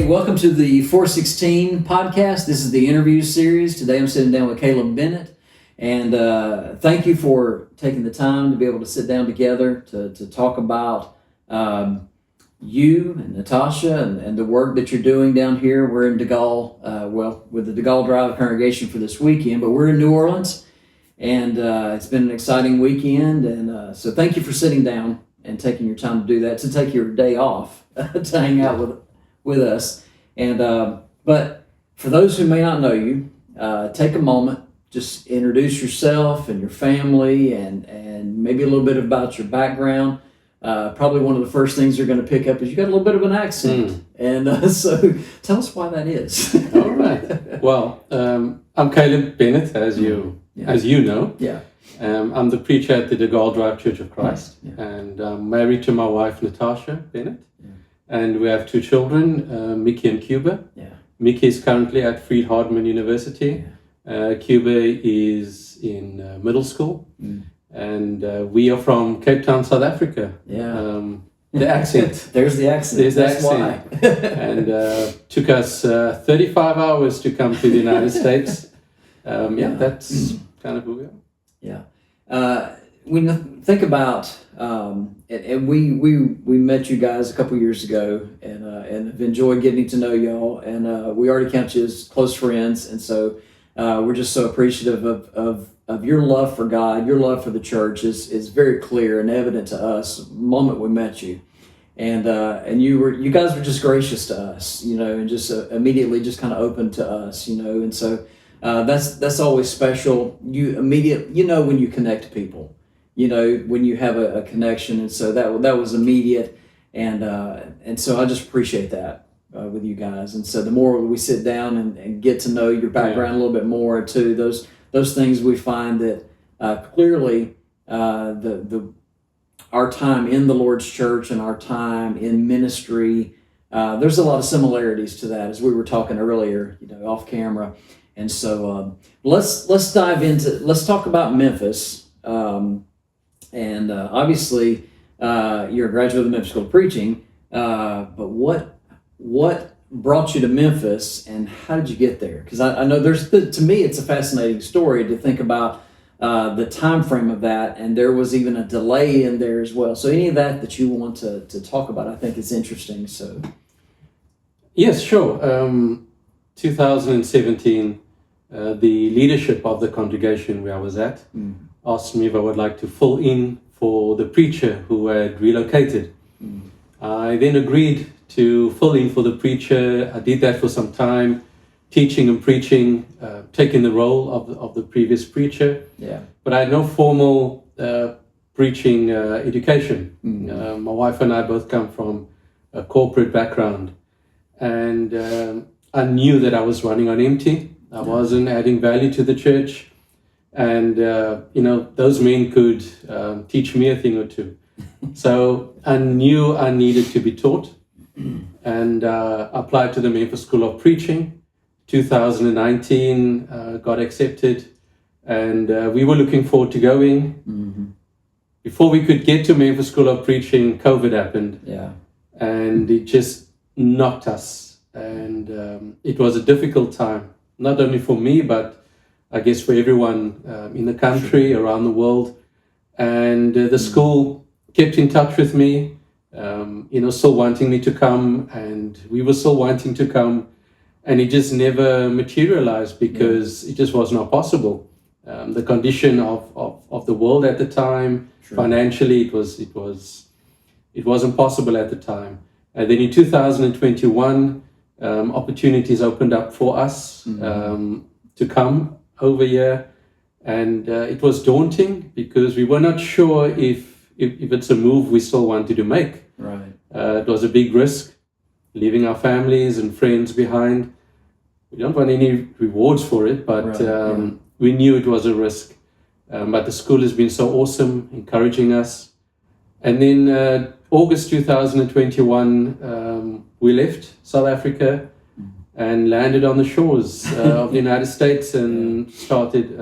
Hey, welcome to the 416 podcast. This is the interview series. Today I'm sitting down with Caleb Bennett. And thank you for taking the time to be able to sit down together to talk about you and Natasha and the work that you're doing down here. We're in DeGaulle, with the DeGaulle Drive congregation for this weekend, but we're in New Orleans. And it's been an exciting weekend. And so thank you for sitting down and taking your time to do that, to take your day off to hang out with us. And but for those who may not know you, take a moment, just introduce yourself and your family and maybe a little bit about your background. Probably one of the first things they're going to pick up is you got a little bit of an accent. And so tell us why that is. All right. Well, I'm Caleb Bennett, as you know. Yeah. I'm the preacher at the DeGaulle Drive Church of Christ, and I'm married to my wife, Natasha Bennett. And we have two children, Mickey and Cuba. Yeah. Mickey is currently at Freed Hardeman University. Cuba is in middle school. And we are from Cape Town, South Africa. Yeah. The accent. There's the accent. There's the That's accent. why. And took us 35 hours to come to the United States. That's kind of who we are. Yeah. When you think about, and we met you guys a couple years ago, and have enjoyed getting to know y'all, and we already count you as close friends, and so we're just so appreciative of your love for God. Your love for the church is very clear and evident to us the moment we met you, and you guys were just gracious to us, and just immediately just kind of open to us, and so that's always special. You immediately, when you connect people. When you have a connection, and so that was immediate, and so I just appreciate that with you guys. And so the more we sit down and get to know your background a little bit more too, those things we find that clearly our time in the Lord's church and our time in ministry, there's a lot of similarities to that, as we were talking earlier, off camera. And so let's talk about Memphis. And obviously, you're a graduate of the Memphis School of Preaching. But what brought you to Memphis, and how did you get there? Because I know to me, it's a fascinating story to think about the time frame of that, and there was even a delay in there as well. So any of that you want to talk about, I think is interesting. So, yes, sure. 2017, the leadership of the congregation where I was at asked me if I would like to fill in for the preacher who had relocated. I then agreed to fill in for the preacher. I did that for some time, teaching and preaching, taking the role of the previous preacher. Yeah. But I had no formal preaching education. My wife and I both come from a corporate background, and I knew that I was running on empty. I wasn't adding value to the church. And, those men could teach me a thing or two. So I knew I needed to be taught, and applied to the Memphis School of Preaching. 2019, got accepted, and we were looking forward to going. Before we could get to Memphis School of Preaching, COVID happened. Yeah. And it just knocked us. And it was a difficult time, not only for me, but I guess for everyone in the country, around the world. And the school kept in touch with me, still wanting me to come, and we were still wanting to come, and it just never materialized because it just was not possible. The condition of the world at the time, financially, it wasn't possible at the time. And then in 2021, opportunities opened up for us to come over here, and it was daunting because we were not sure if it's a move we still wanted to make. Right. It was a big risk, leaving our families and friends behind. We don't want any rewards for it, but we knew it was a risk. But the school has been so awesome, encouraging us. And then August 2021, we left South Africa and landed on the shores of the United States and started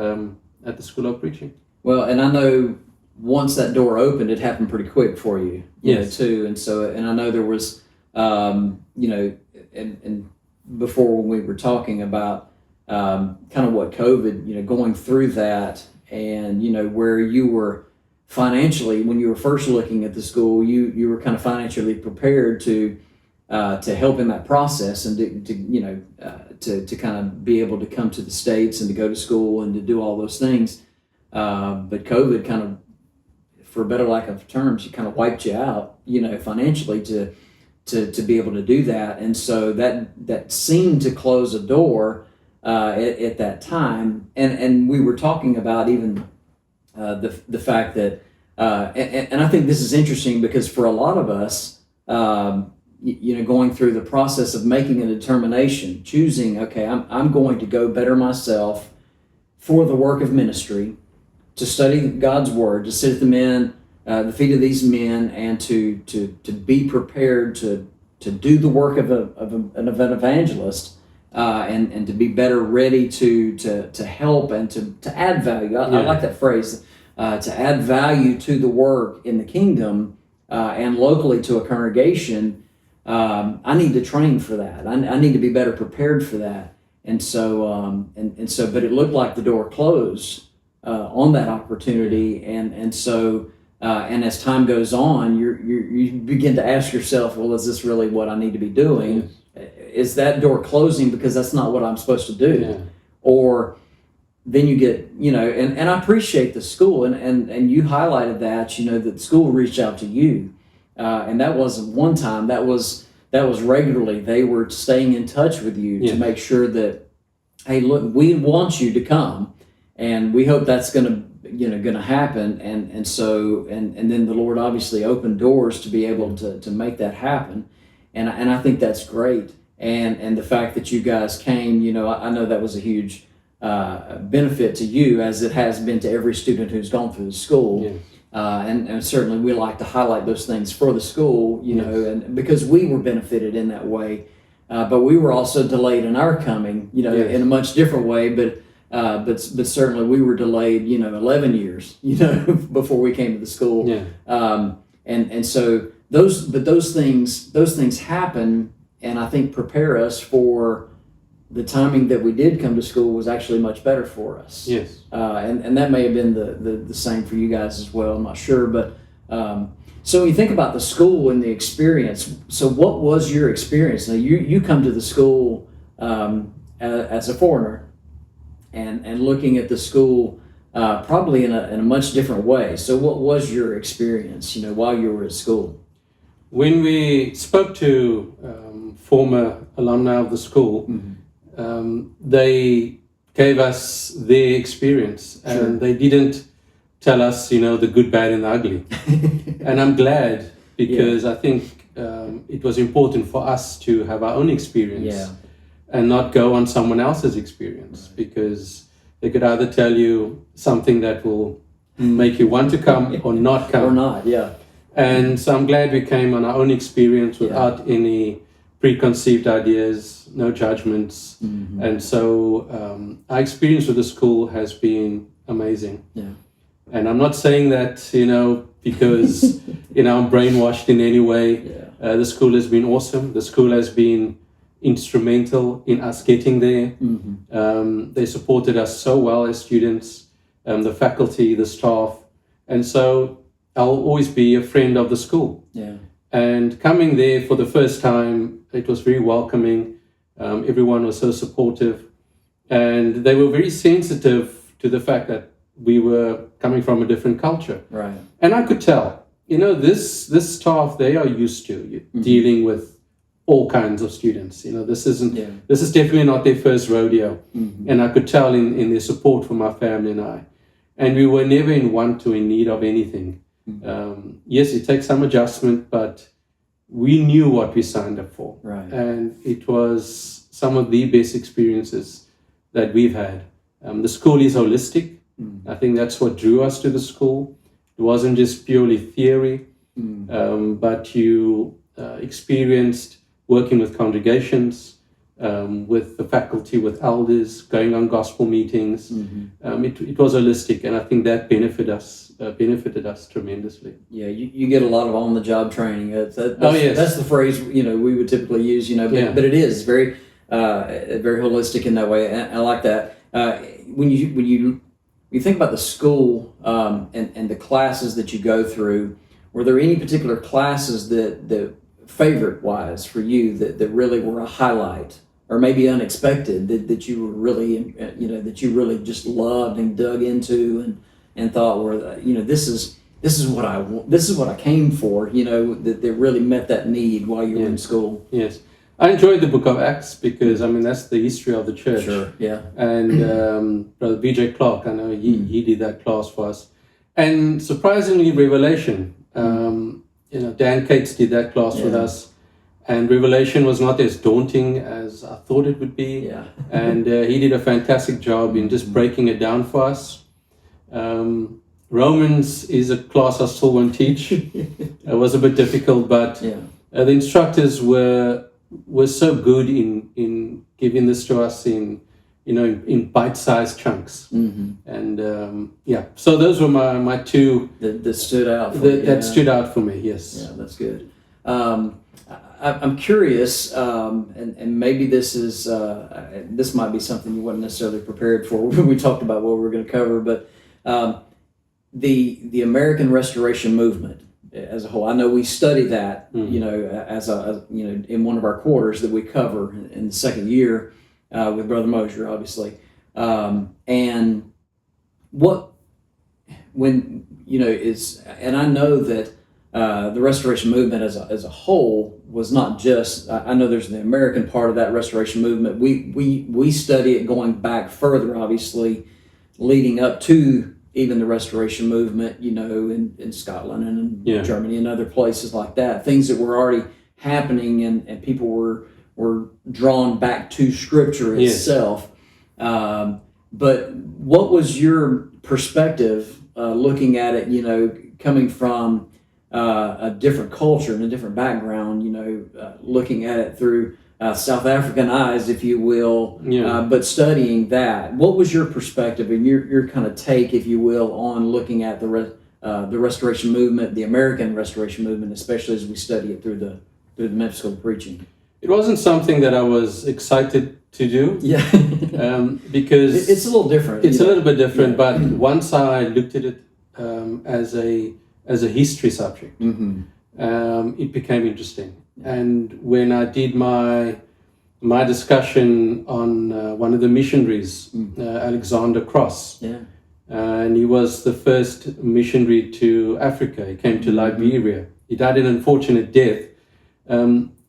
at the School of Preaching. Well, and I know once that door opened, it happened pretty quick for you, too. And so, and I know there was, and before when we were talking about kind of what COVID, going through that, and where you were financially when you were first looking at the school, you were kind of financially prepared to help in that process and to kind of be able to come to the States and to go to school and to do all those things. But COVID kind of, for better lack of terms, you kind of wiped you out, financially to be able to do that. And so that seemed to close a door at that time. And we were talking about even the fact that, and I think this is interesting because for a lot of us, going through the process of making a determination, choosing, okay, I'm going to go better myself for the work of ministry, to study God's word, to sit at the feet of these men, and to be prepared to do the work of an evangelist, and to be better ready to help and to add value. I like that phrase, to add value to the work in the kingdom and locally to a congregation. I need to train for that. I need to be better prepared for that. And so, but it looked like the door closed on that opportunity, and so as time goes on, you begin to ask yourself, well, is this really what I need to be doing? Is that door closing because that's not what I'm supposed to do? Yeah. Or then you get, and I appreciate the school, and you highlighted that, that the school reached out to you, and that wasn't one time. That was regularly. They were staying in touch with you to make sure that, hey, look, we want you to come, and we hope that's going to happen. And so then the Lord obviously opened doors to be able to make that happen, and I think that's great. And the fact that you guys came, I know that was a huge benefit to you, as it has been to every student who's gone through the school. Yes. And certainly we like to highlight those things for the school, and because we were benefited in that way, but we were also delayed in our coming, in a much different way. But certainly we were delayed, 11 years, before we came to the school. Yeah. And so those things happen, and I think prepare us for the timing that we did come to school was actually much better for us. Yes. And that may have been the same for you guys as well. I'm not sure, but so when you think about the school and the experience, so what was your experience? Now you come to the school as a foreigner, and looking at the school probably in a much different way. So what was your experience, while you were at school? When we spoke to former alumni of the school, they gave us their experience, and they didn't tell us, the good, bad, and ugly. And I'm glad, because I think it was important for us to have our own experience and not go on someone else's experience, because they could either tell you something that will make you want to come or not come. Or not, And so I'm glad we came on our own experience without any preconceived ideas, no judgments. And so our experience with the school has been amazing. And I'm not saying that, because, I'm brainwashed in any way. The school has been awesome. The school has been instrumental in us getting there. They supported us so well as students, the faculty, the staff. And so I'll always be a friend of the school. And coming there for the first time, it was very welcoming. Everyone was so supportive, and they were very sensitive to the fact that we were coming from a different culture. Right. And I could tell, this staff, they are used to dealing with all kinds of students. This is definitely not their first rodeo. And I could tell in their support for my family and I. And we were never in need of anything. Yes, it takes some adjustment, but we knew what we signed up for. Right. And it was some of the best experiences that we've had. The school is holistic. I think that's what drew us to the school. It wasn't just purely theory, but you experienced working with congregations, with the faculty, with elders, going on gospel meetings. It was holistic, and I think that benefited us tremendously. Yeah, you get a lot of on-the-job training. That's yes. That's the phrase we would typically use. But it is very very holistic in that way. And I like that. When you think about the school and the classes that you go through, were there any particular classes that favorite-wise for you that really were a highlight, or maybe unexpected, that you were really that you really just loved and dug into and thought this is what I came for, that really met that need while you were in school? Yes. I enjoyed the book of Acts because, that's the history of the church. Sure, yeah. And Brother B.J. Clark, I know he did that class for us. And surprisingly, Revelation. Dan Cates did that class with us. And Revelation was not as daunting as I thought it would be. Yeah. And he did a fantastic job in just breaking it down for us. Romans is a class I still won't teach. It was a bit difficult, but the instructors were so good in giving this to us in bite-sized chunks. And so those were my two that stood out that stood out for me. Yes. Yeah, that's good. I'm curious, and maybe this might be something you weren't necessarily prepared for when we talked about what we were going to cover, but the American Restoration Movement as a whole. I know we study that, as in one of our quarters that we cover in the second year with Brother Mosier, obviously. And I know that the Restoration Movement as a whole was not just. I know there's the American part of that Restoration Movement. We study it going back further, obviously, leading up to even the Restoration Movement, in Scotland and in Germany and other places like that. Things that were already happening, and people were drawn back to Scripture itself. But what was your perspective looking at it, coming from a different culture and a different background, looking at it through South African eyes, if you will, but studying that? What was your perspective and your kind of take, if you will, on looking at the Restoration Movement, the American Restoration Movement, especially as we study it through the Memphis School of Preaching? It wasn't something that I was excited to do. Yeah. Because it's a little different. It's a little bit different, but once I looked at it as a history subject, it became interesting. And when I did my discussion on one of the missionaries, Alexander Cross, and he was the first missionary to Africa. He came to Liberia. He died an unfortunate death.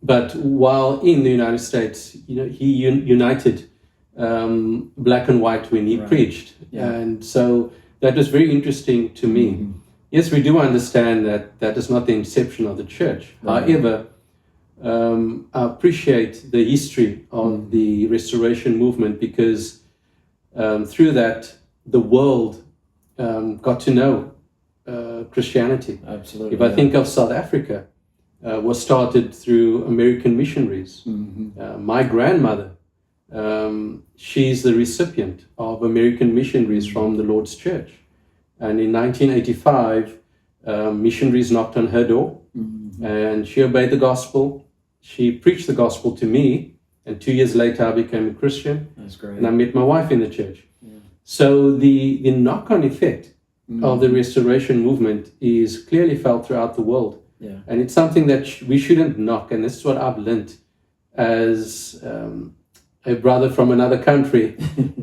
But while in the United States, he united black and white when he preached. And so that was very interesting to me. Yes, we do understand that is not the inception of the church. However, I appreciate the history of the Restoration Movement because through that, the world got to know Christianity. Absolutely. If I think of South Africa, was started through American missionaries. My grandmother, she's the recipient of American missionaries from the Lord's Church. And in 1985, missionaries knocked on her door, and she obeyed the gospel. She preached the gospel to me, and 2 years later I became a Christian. That's great. And I met my wife in the church. So the knock-on effect of the Restoration Movement is clearly felt throughout the world. And it's something that we shouldn't knock, and this is what I've learned as a brother from another country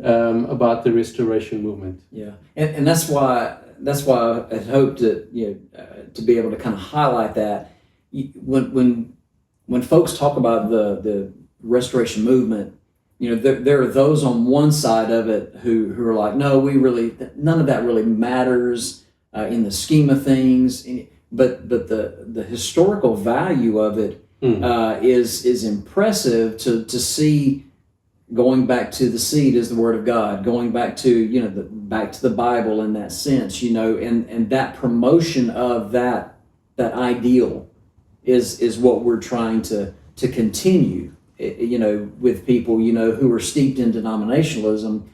about the Restoration Movement. Yeah, and that's why I had hoped that to be able to kind of highlight that when folks talk about the Restoration Movement, there are those on one side of it who are like, no, none of that really matters in the scheme of things. But the historical value of it is impressive to see, going back to the seed is the Word of God, going back to back to the Bible in that sense, and that promotion of that ideal is what we're trying to continue with people, who are steeped in denominationalism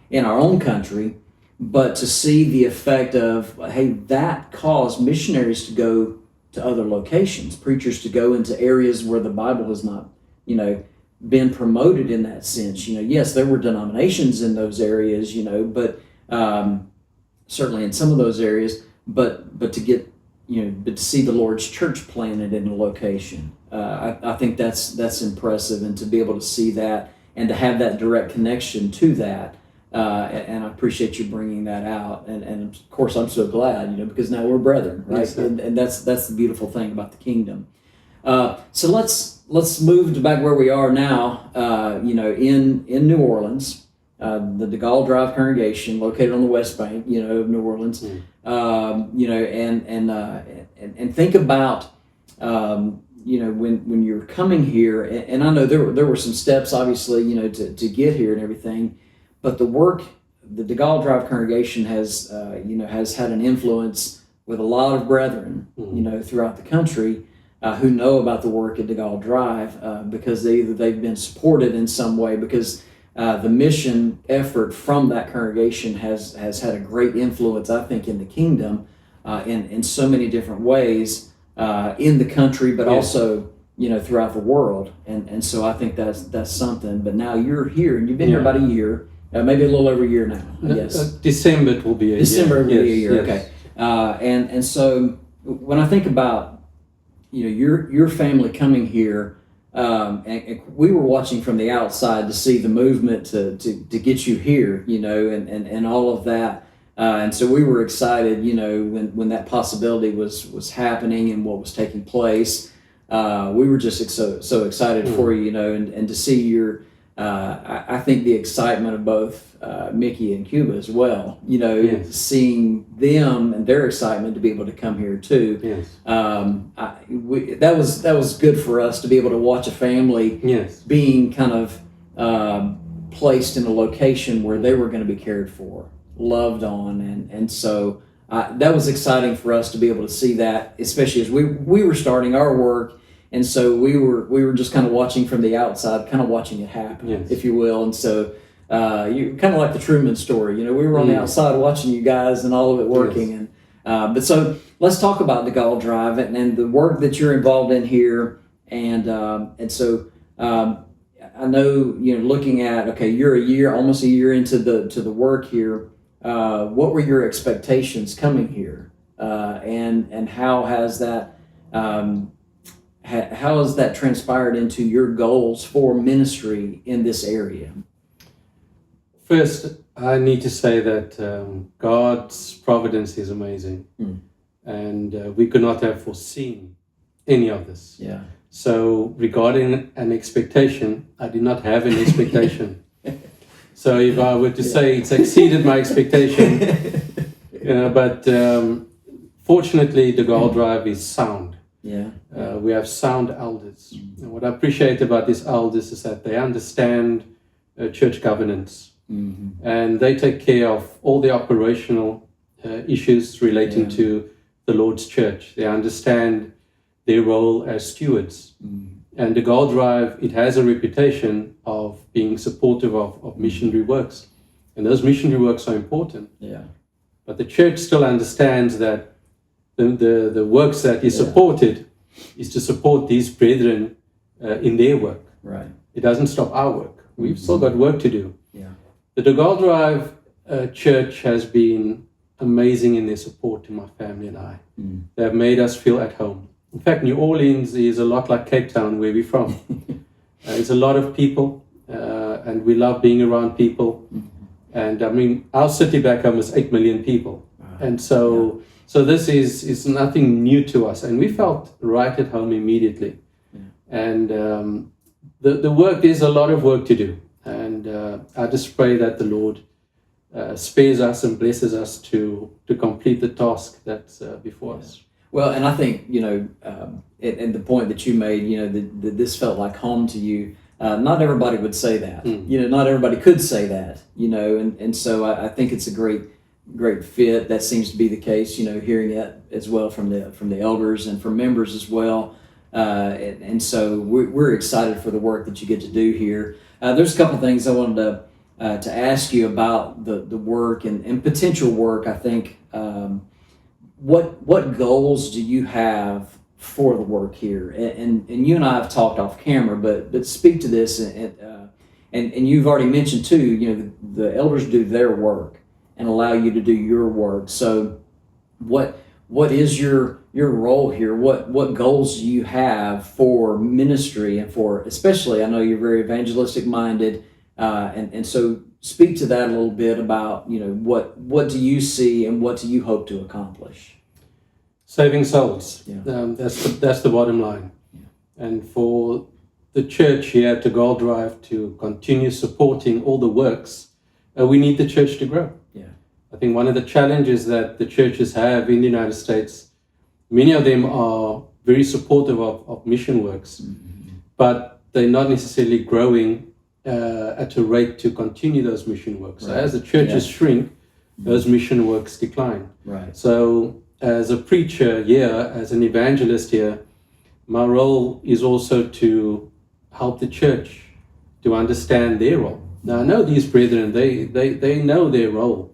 in our own country, but to see the effect of, hey, that caused missionaries to go to other locations, preachers to go into areas where the Bible has not, been promoted in that sense. Yes, there were denominations in those areas, but certainly in some of those areas, but to get, but to see the Lord's church planted in a location, I think that's impressive, and to be able to see that and to have that direct connection to that. And I appreciate you bringing that out, and of course I'm so glad, because now we're brethren, right? Yes, and that's the beautiful thing about the kingdom. So let's move to back where we are now. In New Orleans, the DeGaulle Drive congregation, located on the West Bank, of New Orleans. And think about when you're coming here, and I know there were some steps, obviously, to get here and everything. But the DeGaulle Drive congregation has had an influence with a lot of brethren, throughout the country, who know about the work at DeGaulle Drive because they've been supported in some way, because the mission effort from that congregation has had a great influence, I think, in the kingdom in so many different ways in the country, but also throughout the world. And so I think that's something. But now you're here, and you've been here about a year. Maybe a little over a year now, I guess. December it will be a year. December will be a year, yes. Okay. And so when I think about, your family coming here, and we were watching from the outside to see the movement to get you here, and all of that. And so we were excited, when that possibility was happening and what was taking place. We were just so excited for you, and to see your, I think the excitement of both Mickey and Cuba as well, seeing them and their excitement to be able to come here too. Yes. That was good for us to be able to watch a family being kind of placed in a location where they were going to be cared for, loved on, and so that was exciting for us to be able to see that, especially as we were starting our work. And so we were just kind of watching from the outside, kind of watching it happen, if you will. And so you kind of like the Truman story, we were on the outside watching you guys and all of it working. Yes. And but so let's talk about DeGaulle Drive and the work that you're involved in here. And so I know, looking at, you're almost a year into the work here. What were your expectations coming here, and how has that transpired into your goals for ministry in this area? First, I need to say that God's providence is amazing, and we could not have foreseen any of this. Yeah. So regarding an expectation, I did not have an expectation. So if I were to say it's exceeded my expectation, but fortunately, DeGaulle Drive is sound. Yeah. We have sound elders. And what I appreciate about these elders is that they understand church governance, and they take care of all the operational issues relating to the Lord's church. They understand their role as stewards. And DeGaulle Drive, it has a reputation of being supportive of missionary works. And those missionary works are important. Yeah. But the church still understands that the works that is supported is to support these brethren in their work. Right. It doesn't stop our work. We've still got work to do. Yeah. The DeGaulle Drive church has been amazing in their support to my family and I. They have made us feel at home. In fact, New Orleans is a lot like Cape Town, where we're from. It's a lot of people, and we love being around people. And I mean, our city back home is 8 million people. And so this is nothing new to us. And we felt right at home immediately. And the work, there's a lot of work to do. And I just pray that the Lord spares us and blesses us to complete the task that's before us. Well, and I think, and the point that you made, that this felt like home to you, not everybody would say that. Not everybody could say that, and so I think it's a great fit. That seems to be the case, hearing it as well from the elders and from members as well. And so we're excited for the work that you get to do here. There's a couple things I wanted to ask you about the work and potential work. I think what goals do you have for the work here? And you and I have talked off camera, but speak to this. And you've already mentioned too. You know, the elders do their work and allow you to do your work. So what is your role here? What goals do you have for ministry and for, especially, I know you're very evangelistic minded, and so speak to that a little bit about, you know, what do you see and what do you hope to accomplish? Saving souls. Yeah. That's the bottom line. Yeah. And for the church here at DeGaulle Drive to continue supporting all the works, we need the church to grow. Yeah. I think one of the challenges that the churches have in the United States, many of them are very supportive of mission works, but they're not necessarily growing at a rate to continue those mission works. Right. So as the churches shrink, those mission works decline. Right. So as a preacher here, as an evangelist here, my role is also to help the church to understand their role. Now I know these brethren, they know their role,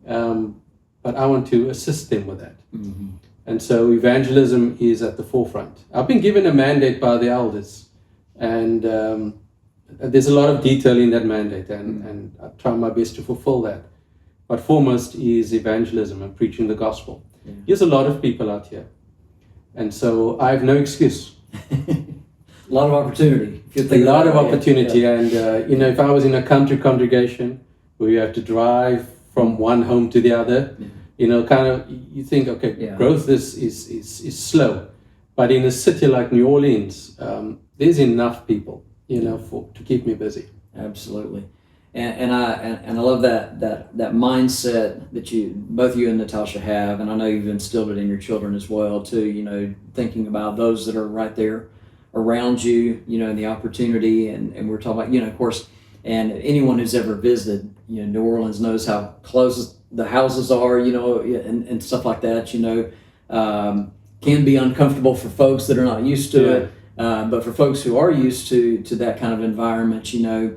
but I want to assist them with that. Mm-hmm. And so evangelism is at the forefront. I've been given a mandate by the elders, and there's a lot of detail in that mandate, and I try my best to fulfill that. But foremost is evangelism and preaching the gospel. Yeah. There's a lot of people out here, and so I have no excuse. A lot of opportunity. A lot of opportunity, and you know, if I was in a country congregation where you have to drive from one home to the other, you know, kind of, you think, okay, growth is slow, but in a city like New Orleans, there's enough people, you know, to keep me busy. Absolutely, and I love that mindset that both you and Natasha have, and I know you've instilled it in your children as well too. You know, thinking about those that are right there around you, you know, and the opportunity, and we're talking about, you know, of course, and anyone who's ever visited, you know, New Orleans knows how close the houses are, you know, and stuff like that, you know, can be uncomfortable for folks that are not used to it, but for folks who are used to that kind of environment, you know,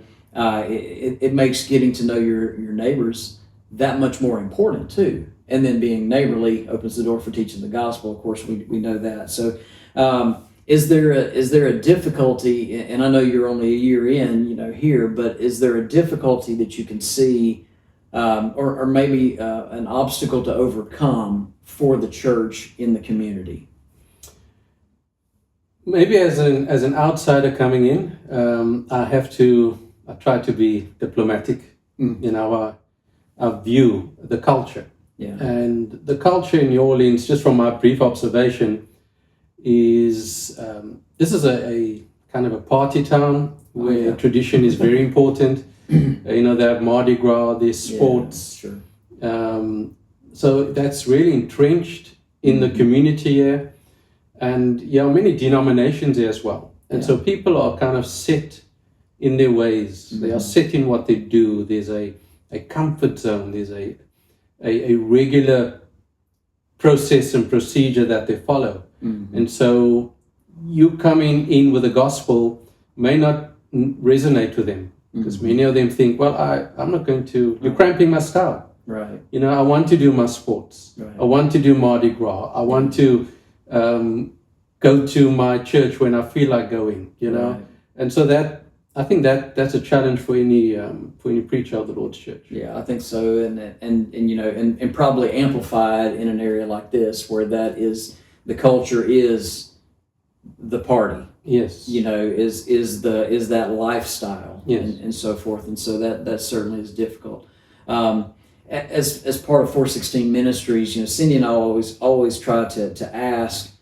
it makes getting to know your neighbors that much more important too. And then being neighborly opens the door for teaching the gospel. Of course, we know that. So, is there a difficulty, and I know you're only a year in, you know, here, but is there a difficulty that you can see, or maybe an obstacle to overcome for the church in the community? Maybe as an outsider coming in, I try to be diplomatic in our view, the culture. Yeah. And the culture in New Orleans, just from my brief observation, is this is a kind of a party town where tradition is very important. You know, they have Mardi Gras, there's sports. Yeah, sure. So that's really entrenched in the community here. And many denominations here as well. And so people are kind of set in their ways. Mm-hmm. They are set in what they do. There's a comfort zone. There's a regular process and procedure that they follow. Mm-hmm. And so you coming in with the gospel may not resonate with them, because many of them think, well, I'm not going to, you're cramping my style. Right. You know, I want to do my sports. Right. I want to do Mardi Gras. I want to go to my church when I feel like going, you know. Right. And so I think that's a challenge for any preacher of the Lord's church. Yeah, I think so, and you know, and probably amplified in an area like this where that is the culture is the party. Yes, you know, is that lifestyle. Yes. and so forth, and so that certainly is difficult. As part of 416 Ministries, you know, Cindy and I always try to ask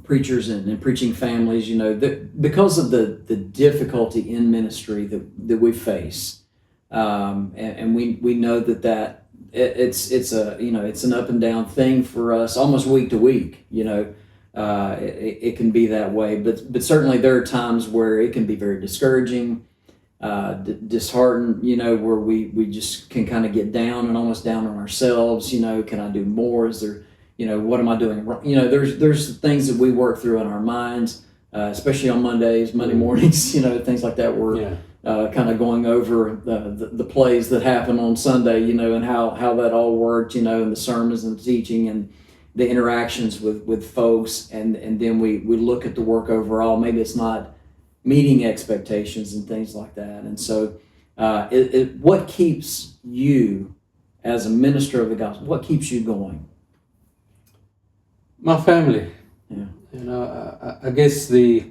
preachers and preaching families, you know, that because of the difficulty in ministry that we face, and we know that it's a, you know, it's an up and down thing for us, almost week to week, you know. It can be that way, but certainly there are times where it can be very discouraging, disheartened, you know, where we just can kind of get down and almost down on ourselves. You know, can I do more? Is there, what am I doing wrong? There's things that we work through in our minds, especially on Monday mornings, things like that. We're kind of going over the plays that happen on Sunday, and how that all worked, and the sermons and the teaching and the interactions with folks, and then we look at the work overall. Maybe it's not meeting expectations and things like that. And so what keeps you as a minister of the gospel, what keeps you going? My family. Yeah. I guess the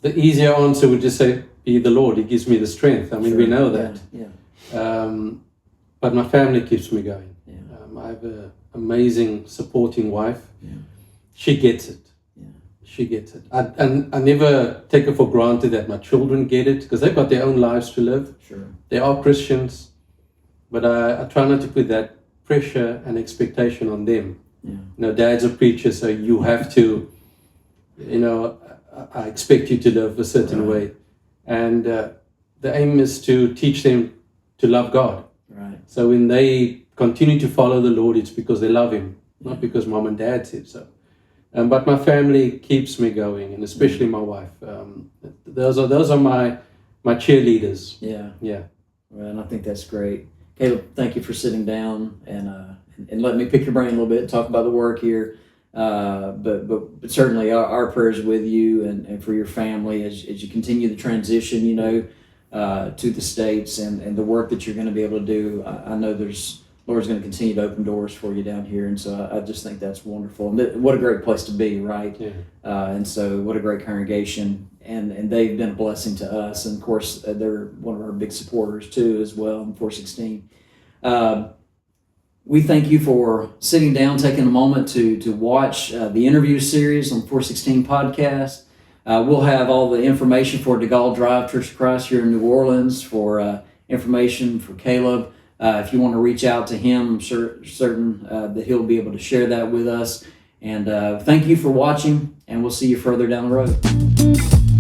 easier answer would just say, be the Lord. He gives me the strength. I mean, Sure. we know that. Yeah. But my family keeps me going. Yeah. I have an amazing, supporting wife. Yeah. She gets it. Yeah. She gets it. I never take it for granted that my children get it, because they've got their own lives to live. Sure. They are Christians, but I try not to put that pressure and expectation on them. Yeah. Dad's a preacher, so you have to, I expect you to live a certain way. And the aim is to teach them to love God. Right. So when they continue to follow the Lord, it's because they love Him, not because mom and dad said so. But my family keeps me going, and especially my wife. Those are my cheerleaders. Yeah. Yeah. Well, and I think that's great. Caleb, thank you for sitting down and letting me pick your brain a little bit and talk about the work here. But certainly our prayers with you and for your family as you continue the transition, to the States and the work that you're going to be able to do. I know Lord's going to continue to open doors for you down here. And so I just think that's wonderful. And what a great place to be, right? Yeah. And so what a great congregation. And they've been a blessing to us. And of course, they're one of our big supporters too, as well, in 416. We thank you for sitting down, taking a moment to watch the interview series on 416 podcast. We'll have all the information for DeGaulle Drive Church of Christ here in New Orleans, for information for Caleb. If you want to reach out to him, I'm certain that he'll be able to share that with us. And thank you for watching, and we'll see you further down the road.